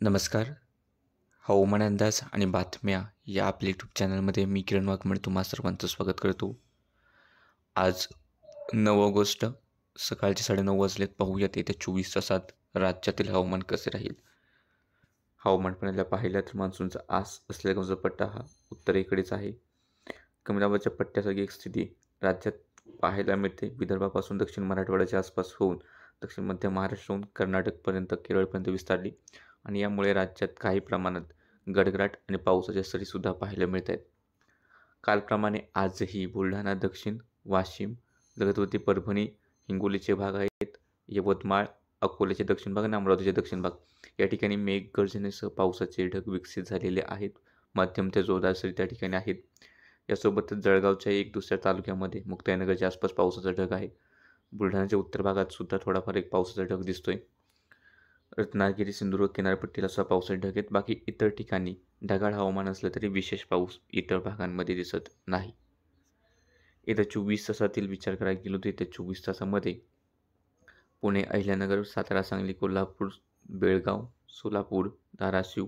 नमस्कार. हवामान अंदाज आणि बातम्या या आपल्या यूट्यूब चॅनलमध्ये मी किरण वाघमोडे तुम्हा सर्वांचं स्वागत करतो. आज 9 ऑगस्ट सकाळचे 9:30 वाजलेत. पाहूयात येत्या 24 तासात राज्यातील हवामान कसे राहील. हवामान पाहिलं तर मान्सूनचा आस असलेला जो पट्टा हा उत्तरेकडेच आहे. कमी दाबाच्या पट्ट्यासारखी एक स्थिती राज्यात पाहायला मिळते. विदर्भापासून दक्षिण मराठवाड्याच्या आसपास होऊन दक्षिण मध्य महाराष्ट्राहून कर्नाटकपर्यंत, केरळपर्यंत विस्तारली आणि यामुळे राज्यात काही प्रमाणात गडगडाट आणि पावसाच्या सरीसुद्धा पाहायला मिळत आहेत. कालप्रमाणे आजही बुलढाणा दक्षिण, वाशिम, जगतवती, परभणी, हिंगोलीचे भाग आहेत. यवतमाळ, अकोल्याचे दक्षिण भाग आणि अमरावतीचे दक्षिण भाग या ठिकाणी मेघगर्जनेसह पावसाचे ढग विकसित झालेले आहेत. मध्यम ते जोरदार सरी त्या ठिकाणी आहेत. यासोबतच जळगावच्या एक दुसऱ्या तालुक्यामध्ये मुक्ताईनगरच्या आसपास पावसाचा ढग आहे. बुलढाण्याच्या उत्तर भागात सुद्धा थोडाफार एक पावसाचा ढग दिसतोय. रत्नागिरी, सिंधुदुर्ग किनारपट्टीला असा पावसाचे ढग आहेत. बाकी इतर ठिकाणी ढगाळ हवामान असलं तरी विशेष पाऊस इतर भागांमध्ये दिसत नाही. येत्या 24 तासातील विचार करायला गेलो तर येत्या 24 तासामध्ये पुणे, अहिल्यानगर, सातारा, सांगली, कोल्हापूर, बेळगाव, सोलापूर, धाराशिव,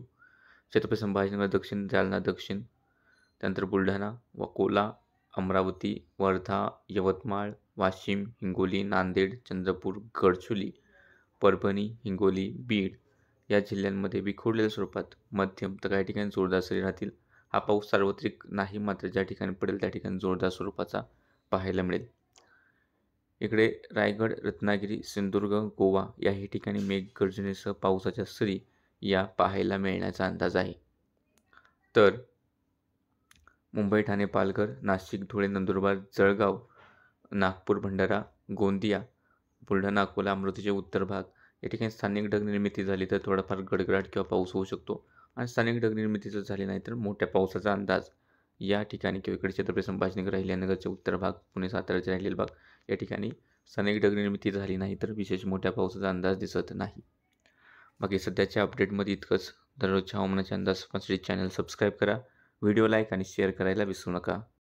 छत्रपती संभाजीनगर दक्षिण, जालना दक्षिण, त्यानंतर बुलढाणा, अकोला, अमरावती, वर्धा, यवतमाळ, वाशिम, हिंगोली, नांदेड, चंद्रपूर, गडचिरोली, परभणी, हिंगोली, बीड या जिल्ह्यांमध्ये विखुरलेल्या स्वरूपात मध्यम तर काही ठिकाणी जोरदार सरी राहतील. हा पाऊस सार्वत्रिक नाही, मात्र ज्या ठिकाणी पडेल त्या ठिकाणी जोरदार स्वरूपाचा पाहायला मिळेल. इकडे रायगड, रत्नागिरी, सिंधुदुर्ग, गोवा याही ठिकाणी मेघगर्जनेसह पावसाच्या सरी या पाहायला मिळण्याचा अंदाज आहे. तर मुंबई, ठाणे, पालघर, नाशिक, धुळे, नंदुरबार, जळगाव, नागपूर, भंडारा, गोंदिया, बुलढाणा, अकोला, अमरावतीचे उत्तर भाग या ठिकाणी स्थानिक ढग निर्मिती झाली तर थोडाफार गडगडाट किंवा पाऊस होऊ शकतो आणि स्थानिक ढग निर्मिती जर झाली नाही तर मोठ्या पावसाचा अंदाज या ठिकाणी किंवा इकडे छत्रपती संभाजीनगर, अहिल्यानगरचे उत्तर भाग, पुणे, साताराचे राहिलेले भाग या ठिकाणी स्थानिक ढग निर्मिती झाली नाही तर विशेष मोठ्या पावसाचा अंदाज दिसत नाही. बाकी सध्याच्या अपडेटमध्ये इतकंच. दररोजच्या हवामानाचे अंदाज पाहण्यासाठी चॅनल सबस्क्राईब करा. व्हिडिओ लाईक आणि शेअर करायला विसरू नका.